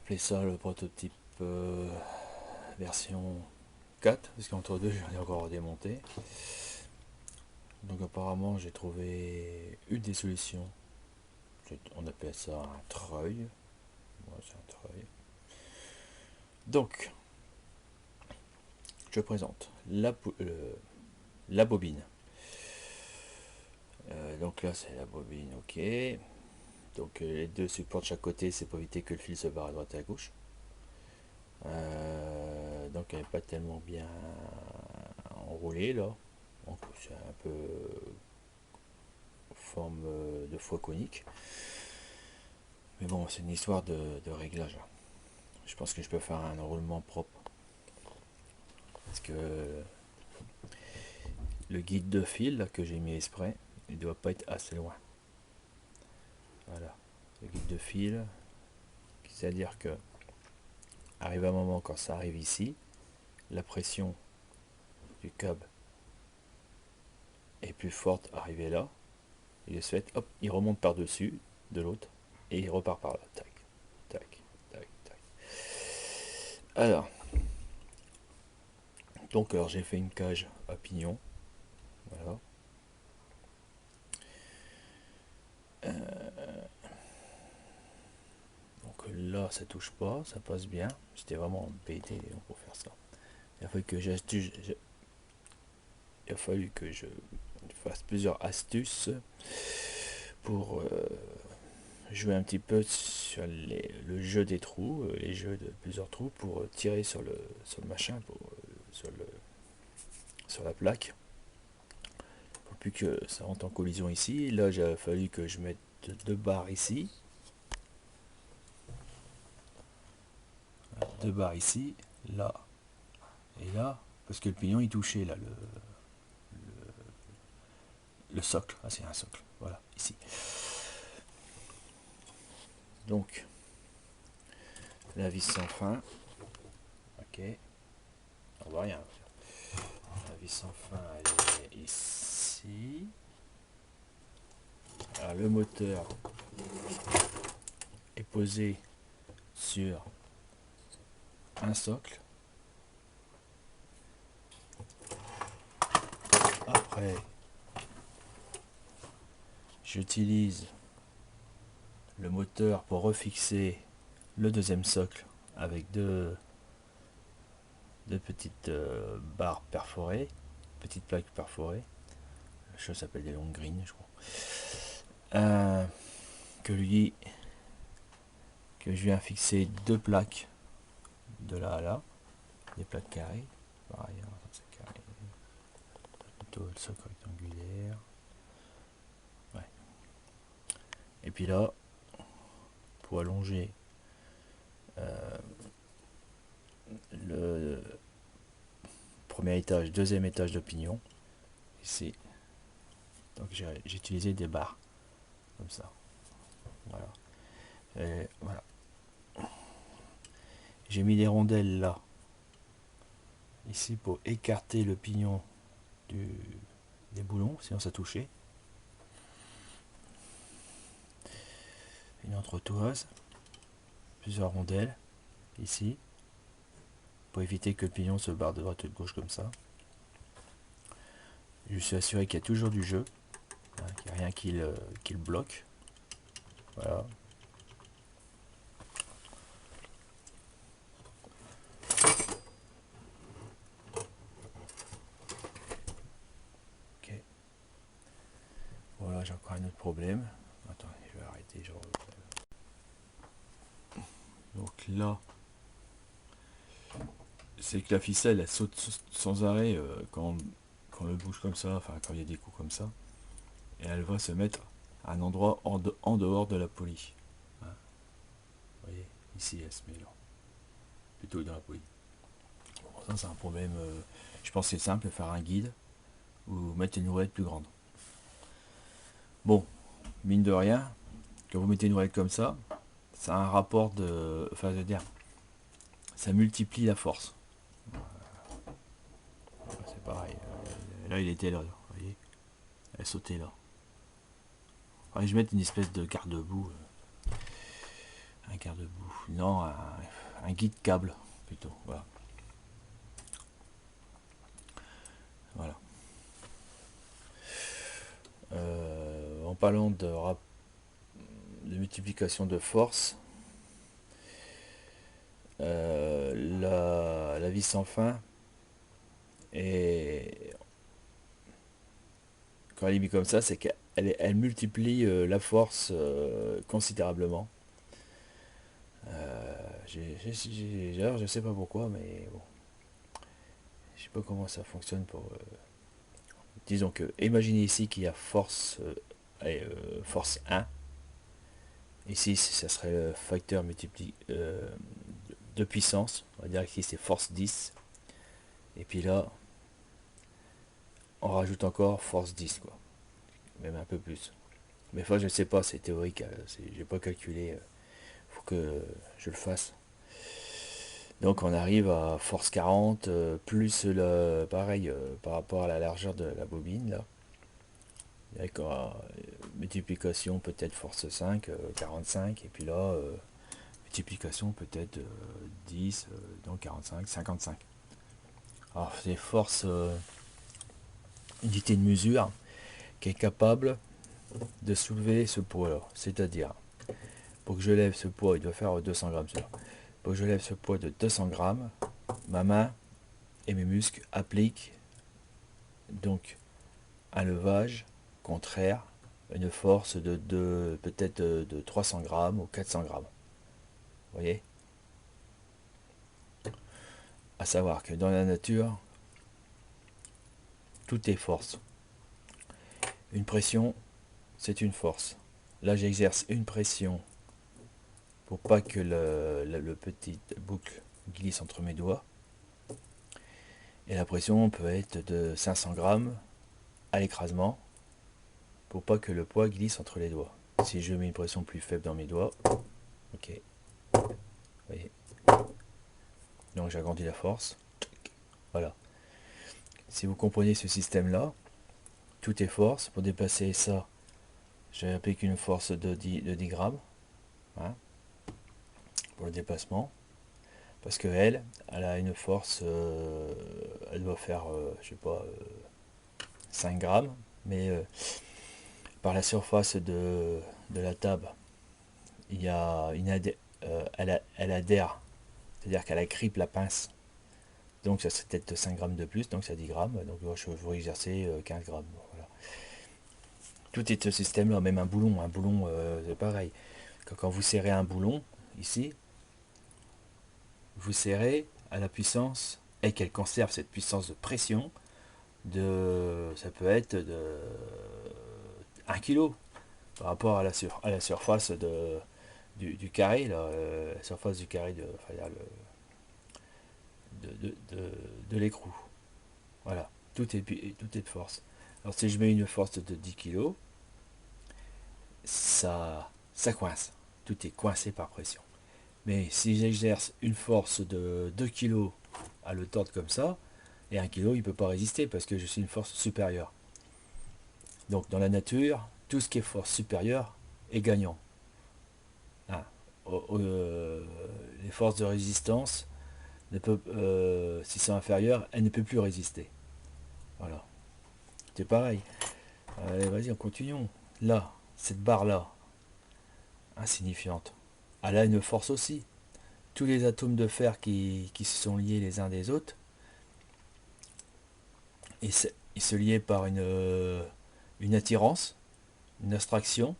appeler ça le prototype version 4, parce qu'entre deux j'en ai encore démonté. Donc apparemment j'ai trouvé une des solutions. On appelle ça un treuil. Ouais, c'est un treuil. Donc je présente la bobine. Donc là c'est la bobine, ok. Donc les deux supports de chaque côté, c'est pour éviter que le fil se barre à droite et à gauche. Donc elle n'est pas tellement bien enroulée là. Donc c'est un peu forme de foie conique. Mais bon, c'est une histoire de réglage. Je pense que je peux faire un enroulement propre. Parce que le guide de fil là, que j'ai mis exprès, il doit pas être assez loin. Voilà. Le guide de fil, c'est-à-dire que arrive un moment quand ça arrive ici, la pression du câble est plus forte arrivé là, et de ce fait, hop, il remonte par-dessus de l'autre, et il repart par là. Tac, tac, tac, tac. Alors, donc alors j'ai fait une cage à pignon. Voilà. Donc là, ça touche pas, ça passe bien. J'étais vraiment embêté pour faire ça. Il a fallu que je fasse plusieurs astuces pour jouer un petit peu sur le jeu des trous, les jeux de plusieurs trous pour tirer sur le machin, sur la plaque, pour plus que ça rentre en collision ici. Là, il a fallu que je mette deux barres ici, là et là, parce que le pignon il touchait là le socle. Ah, c'est un socle, voilà, ici. Donc, la vis sans fin, ok, on voit rien. La vis sans fin, elle est ici. Alors, le moteur est posé sur un socle. Après, j'utilise le moteur pour refixer le deuxième socle avec deux petites barres perforées, petites plaques perforées. La chose s'appelle des longues green, je crois. Que je viens fixer deux plaques de là à là, des plaques carrées. Pareil, c'est carré. Plutôt le socle rectangulaire. Ouais. Et puis là, pour allonger le premier étage, deuxième étage de pignon, ici. Donc j'ai utilisé des barres comme ça. Voilà. Et voilà. J'ai mis des rondelles là, ici pour écarter le pignon des boulons, sinon ça touchait. Une entretoise, plusieurs rondelles ici, pour éviter que le pignon se barre de droite et de gauche comme ça. Je suis assuré qu'il y a toujours du jeu, hein, qu'il n'y a rien qui le bloque. Voilà. Ok. Voilà, j'ai encore un autre problème. Attends, je vais arrêter. Donc là, c'est que la ficelle elle saute sans arrêt quand on le bouge comme ça, enfin quand il y a des coups comme ça, et elle va se mettre à un endroit en dehors de la poulie. Hein. Vous voyez, ici elle se met là, plutôt dans la poulie. Bon, ça c'est un problème, je pense que c'est simple, faire un guide ou mettre une roulette plus grande. Bon, mine de rien, quand vous mettez une roulette comme ça a un rapport de, enfin je veux dire, ça multiplie la force. C'est pareil, là il était là, vous voyez, elle sautait là. Faudrait que je mette une espèce de garde-boue. un garde-boue, non, un guide câble plutôt, voilà. Voilà. En parlant de multiplication de force, la vie sans fin, et quand elle est mise comme ça, c'est qu'elle multiplie la force considérablement. Alors, je sais pas pourquoi, mais bon, je sais pas comment ça fonctionne pour. Disons que, imaginez ici qu'il y a force 1. Ici, ça serait le facteur multipli de puissance. On va dire qu'ici c'est force 10. Et puis là, on rajoute encore force 10, quoi. Même un peu plus. Mais enfin, je sais pas, c'est théorique. J'ai pas calculé. Faut que je le fasse. Donc on arrive à force 40, plus pareil, par rapport à la largeur de la bobine, là. Avec multiplication peut-être force 5, 45, et puis là, multiplication peut-être 10, donc 45, 55. Alors c'est force unité de mesure qui est capable de soulever ce poids-là. C'est-à-dire, pour que je lève ce poids, il doit faire 200 grammes. Pour que je lève ce poids de 200 grammes, ma main et mes muscles appliquent donc un levage contraire, une force de peut-être de 300 grammes ou 400 grammes. Vous voyez? À savoir que dans la nature, tout est force. Une pression, c'est une force. Là, j'exerce une pression pour pas que le petit boucle glisse entre mes doigts. Et la pression peut être de 500 grammes à l'écrasement pour pas que le poids glisse entre les doigts. Si je mets une pression plus faible dans mes doigts, ok, vous voyez, donc j'agrandis la force. Voilà. Si vous comprenez ce système-là, tout est force. Pour dépasser ça, j'applique une force de 10 grammes, hein, pour le dépassement. Parce que elle a une force, elle doit faire, je sais pas, 5 grammes. Mais par la surface de la table, il y a elle adhère. C'est-à-dire qu'elle agrippe la pince. Donc ça serait peut-être 5 grammes de plus, donc ça 10 grammes. Donc je vais exercer 15 grammes. Voilà. Tout est ce système-là, même un boulon. Un boulon, c'est pareil. Quand vous serrez un boulon, ici, vous serrez à la puissance, et qu'elle conserve cette puissance de pression, ça peut être de 1 kg par rapport à la surface du carré, là, la surface du carré enfin, de l'écrou. Voilà, tout est de force. Alors si je mets une force de 10 kg, ça coince. Tout est coincé par pression. Mais si j'exerce une force de 2 kg à le tordre comme ça, et 1 kg, il ne peut pas résister parce que je suis une force supérieure. Donc dans la nature, tout ce qui est force supérieure est gagnant. Ah, les forces de résistance, si sont inférieures, elles ne peuvent plus résister. Voilà. C'est pareil. Allez, vas-y, continuons. Là, cette barre-là, insignifiante, elle a une force aussi. Tous les atomes de fer qui se sont liés les uns des autres, ils se liaient par une attirance, une abstraction.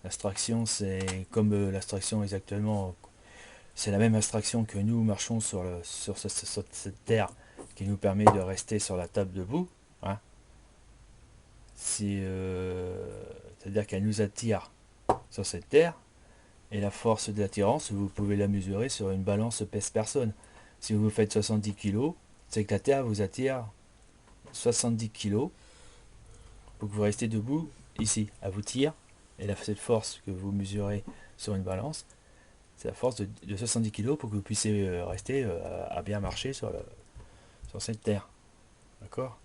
L'abstraction, c'est comme l'abstraction exactement, c'est la même abstraction que nous marchons sur cette terre qui nous permet de rester sur la table debout. Hein. C'est-à-dire qu'elle nous attire sur cette terre, et la force de l'attirance, vous pouvez la mesurer sur une balance pèse-personne. Si vous faites 70 kg, c'est que la terre vous attire 70 kg pour que vous restez debout ici. Elle vous tire, et cette force que vous mesurez sur une balance, c'est la force de 70 kg pour que vous puissiez rester à bien marcher sur cette terre. D'accord.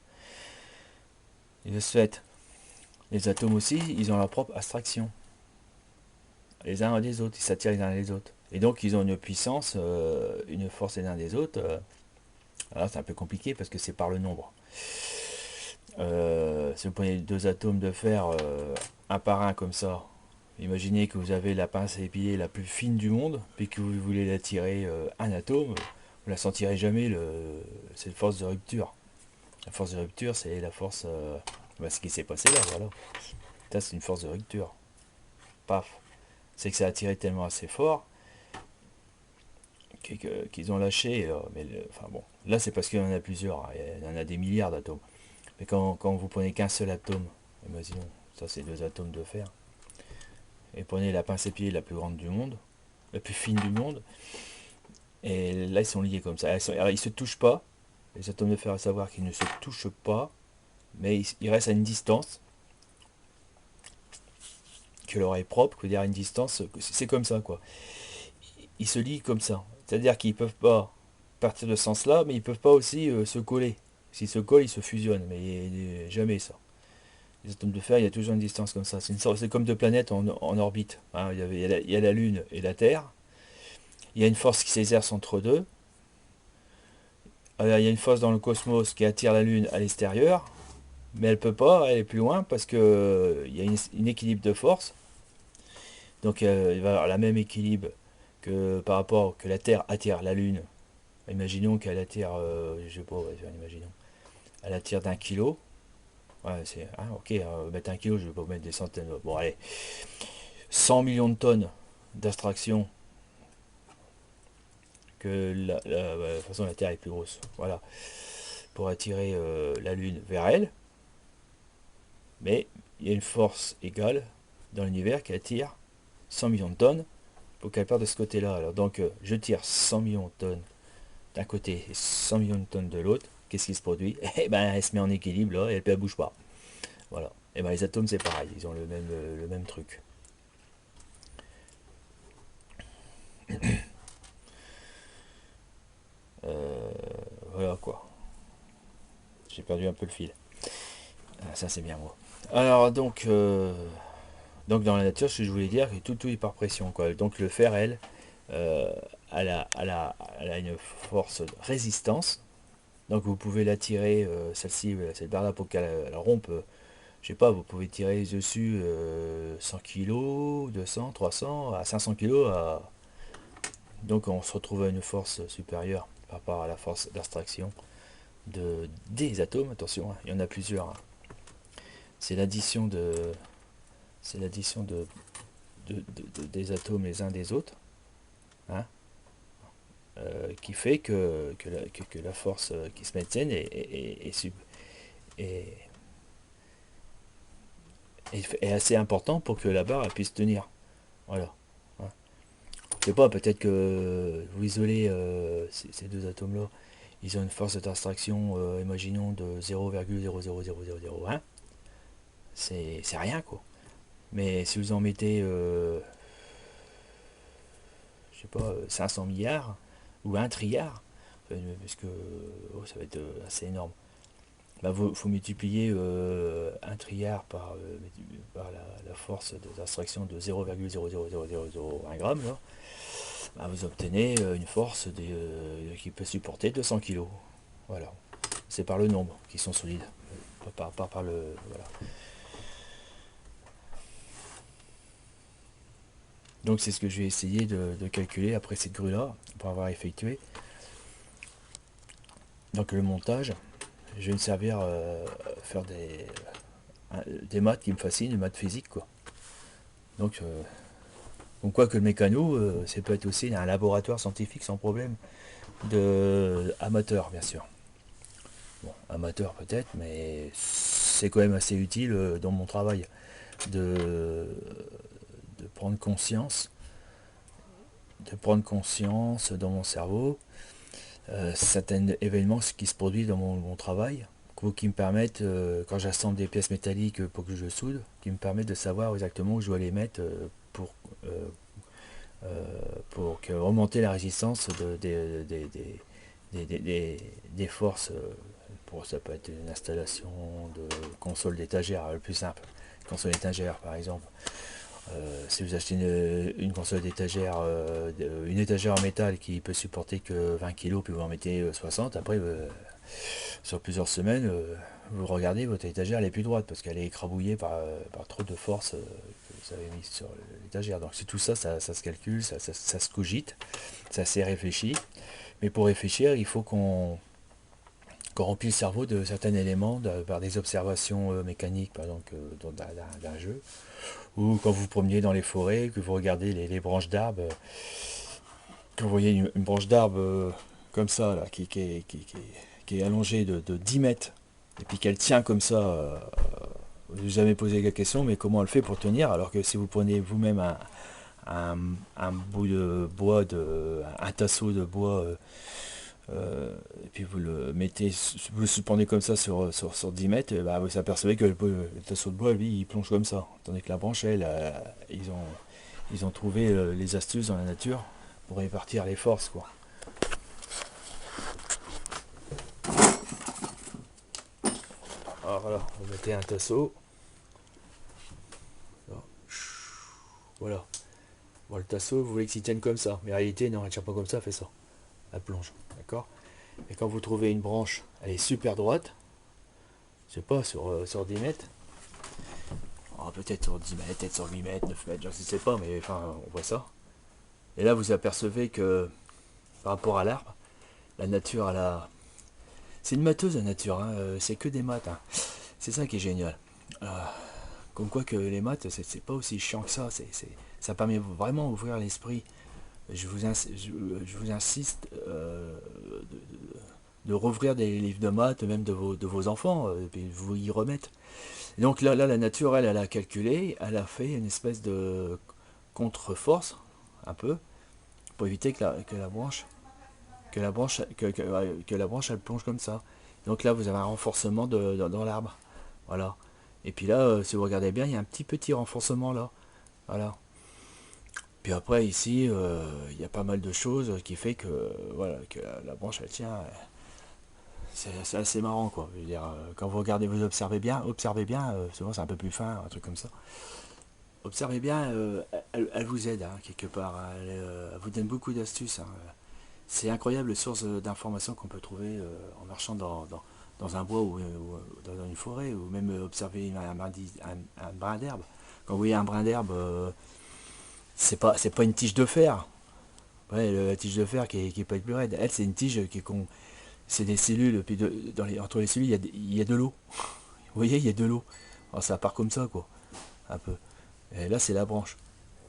Et de ce fait, les atomes aussi, ils ont leur propre abstraction. Les uns des autres, ils s'attirent les uns les autres. Et donc ils ont une puissance, une force les uns des autres. Alors c'est un peu compliqué parce que c'est par le nombre. Si vous prenez deux atomes de fer un par un comme ça, imaginez que vous avez la pince à épiler la plus fine du monde, puis que vous voulez la tirer un atome, vous la sentirez jamais, c'est une force de rupture. La force de rupture, c'est la force... ce qui s'est passé là, voilà. Ça, c'est une force de rupture. Paf. C'est que ça a tiré tellement assez fort qu'ils ont lâché. Enfin bon, là c'est parce qu'il y en a plusieurs, hein. Il y en a des milliards d'atomes. Mais quand vous prenez qu'un seul atome, imaginons, ça c'est deux atomes de fer, et prenez la pince à épiler la plus grande du monde, la plus fine du monde, et là ils sont liés comme ça. Alors, ils se touchent pas, les atomes de fer, à savoir qu'ils ne se touchent pas, mais ils restent à une distance, que leur est propre, que dire à une distance, c'est comme ça quoi. Ils se lient comme ça. C'est-à-dire qu'ils peuvent pas partir de ce sens-là, mais ils peuvent pas aussi se coller. S'ils se collent, ils se fusionnent, mais jamais ça. Les atomes de fer, il y a toujours une distance comme ça. C'est comme deux planètes en orbite, hein. Il y a la Lune et la Terre. Il y a une force qui s'exerce entre deux. Alors, il y a une force dans le cosmos qui attire la Lune à l'extérieur, mais elle peut pas aller plus loin parce que il y a une équilibre de force. Donc il va y avoir la même équilibre que par rapport que la Terre attire la Lune. Imaginons qu'elle attire, je sais pas, ouais, imaginons, elle attire d'un kilo. Ouais, c'est, hein, ok, mettre un kilo, je vais pas mettre des centaines. Bon, allez, 100 millions de tonnes d'abstraction que de toute façon la Terre est plus grosse. Voilà, pour attirer la Lune vers elle. Mais il y a une force égale dans l'univers qui attire 100 millions de tonnes pour qu'elle parte de ce côté-là. Alors donc, je tire 100 millions de tonnes d'un côté et 100 millions de tonnes de l'autre. Qu'est-ce qui se produit? Eh ben, elle se met en équilibre là et elle bouge pas. Voilà. Et ben les atomes c'est pareil, ils ont le même truc. Euh, voilà quoi. J'ai perdu un peu le fil. Ah, ça c'est bien moi. Alors donc dans la nature, ce que je voulais dire, que tout est par pression quoi. Donc le fer, euh, elle a une force de résistance. Donc vous pouvez la tirer, celle-ci, cette barre là pour qu'elle rompe. Je sais pas, vous pouvez tirer dessus 100 kg, 200, 300, à 500 kg. Donc on se retrouve à une force supérieure par rapport à la force d'abstraction des atomes. Attention, hein, il y en a plusieurs, hein. C'est l'addition c'est l'addition des atomes les uns des autres, hein, qui fait que la force qui se maintienne est- est assez important pour que la barre elle puisse tenir. Voilà. Hein. Je sais pas, peut-être que vous isolez ces deux atomes-là, ils ont une force d'abstraction, imaginons, de 0,0000001. C'est rien, quoi. Mais si vous en mettez, je sais pas, 500 milliards ou un trilliard, parce que ça va être assez énorme, bah, faut multiplier un trilliard par la force d'abstraction de 0,0000001 gramme, là, bah, vous obtenez une force qui peut supporter 200 kilos. Voilà. C'est par le nombre qui sont solides, pas par le... Voilà. Donc c'est ce que je vais essayer de calculer après cette grue-là, pour avoir effectué. Donc le montage, je vais me servir faire des maths qui me fascinent, des maths physiques quoi. Donc on quoi que le mécano, ça peut être aussi un laboratoire scientifique sans problème, de amateur bien sûr. Bon, amateur peut-être, mais c'est quand même assez utile dans mon travail de, de prendre conscience dans mon cerveau certains événements qui se produisent dans mon travail, qui me permettent, quand j'assemble des pièces métalliques pour que je soude, qui me permettent de savoir exactement où je dois les mettre euh, pour remonter la résistance des forces. Ça peut être une installation de console d'étagère, le plus simple, console d'étagère par exemple, Si vous achetez une console d'étagère, une étagère en métal qui peut supporter que 20 kilos, puis vous en mettez 60, après sur plusieurs semaines, vous regardez, votre étagère elle est plus droite parce qu'elle est écrabouillée par trop de force que vous avez mis sur l'étagère. Donc c'est tout ça, ça se calcule, ça se cogite, ça s'est réfléchi. Mais pour réfléchir, il faut qu'on remplit le cerveau de certains éléments par des observations mécaniques, par exemple d'un jeu, ou quand vous vous promeniez dans les forêts, que vous regardez les branches d'arbres, que vous voyez une branche d'arbre comme ça, là, qui est allongée de 10 mètres, et puis qu'elle tient comme ça, vous n'avez jamais posé la question, mais comment elle fait pour tenir, alors que si vous prenez vous-même un, un bout de bois, un tasseau de bois, et puis vous le mettez, vous le suspendez comme ça sur 10 mètres, et bah, vous apercevez que le tasseau de bois, lui, il plonge comme ça. Tandis que la branche, elle, ils ont trouvé les astuces dans la nature pour répartir les forces, quoi. Alors voilà, vous mettez un tasseau. Voilà. Bon, le tasseau, vous voulez qu'il tienne comme ça. Mais en réalité, non, elle ne tient pas comme ça, elle fait ça. Elle plonge. D'accord. Et quand vous trouvez une branche, elle est super droite. Je sais pas, sur 10 mètres. Oh, peut-être sur 10 mètres, peut-être sur 8 mètres, 9 mètres, je ne sais pas, mais enfin, on voit ça. Et là, vous apercevez que par rapport à l'arbre, la nature, c'est une mateuse, la nature, hein, c'est que des maths, hein. C'est ça qui est génial. Euh, Comme quoi que les maths, c'est pas aussi chiant que ça. Ça permet vraiment d'ouvrir l'esprit. Je vous insiste de rouvrir des livres de maths, même de vos enfants, et puis vous y remettre. Et donc là, la nature, elle a calculé, elle a fait une espèce de contre-force, un peu, pour éviter que la branche, elle plonge comme ça. Donc là, vous avez un renforcement dans l'arbre. Voilà. Et puis là, si vous regardez bien, il y a un petit renforcement là. Voilà. Puis après, ici, il y a pas mal de choses qui fait que, voilà, que la branche, elle tient. C'est assez marrant, quoi. Je veux dire, quand vous regardez, vous observez bien, souvent c'est un peu plus fin, un truc comme ça. Observez bien, elle vous aide, hein, quelque part, hein. Elle vous donne beaucoup d'astuces, hein. C'est incroyable les sources d'informations qu'on peut trouver en marchant dans un bois ou dans une forêt, ou même observer un brin d'herbe. Quand vous voyez un brin d'herbe, c'est pas une tige de fer. Ouais, la tige de fer qui est pas plus raide. Elle, c'est une tige c'est des cellules, puis entre les cellules, il y a de l'eau. Vous voyez, il y a de l'eau. Alors ça part comme ça, quoi, un peu. Et là, c'est la branche.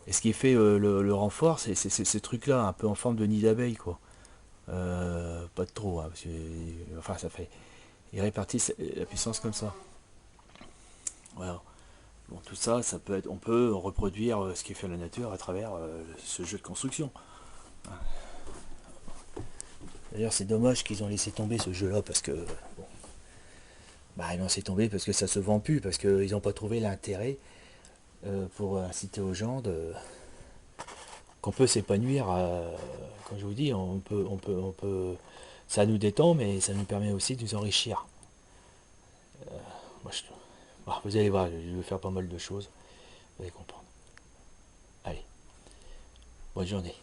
Et ce qui fait le renfort, c'est ces trucs-là, un peu en forme de nid d'abeille, quoi. Pas de trop, hein, parce que, enfin, ça fait. Ils répartissent la puissance comme ça. Voilà. Bon, tout ça, on peut reproduire ce qui fait la nature à travers ce jeu de construction. D'ailleurs, c'est dommage qu'ils ont laissé tomber ce jeu-là parce que, bon, bah, ils l'ont laissé tomber parce que ça se vend plus, parce qu'ils n'ont pas trouvé l'intérêt pour inciter aux gens qu'on peut s'épanouir. Comme je vous dis, ça nous détend, mais ça nous permet aussi de nous enrichir. Moi, bah, vous allez voir, je vais faire pas mal de choses, vous allez comprendre. Allez, bonne journée.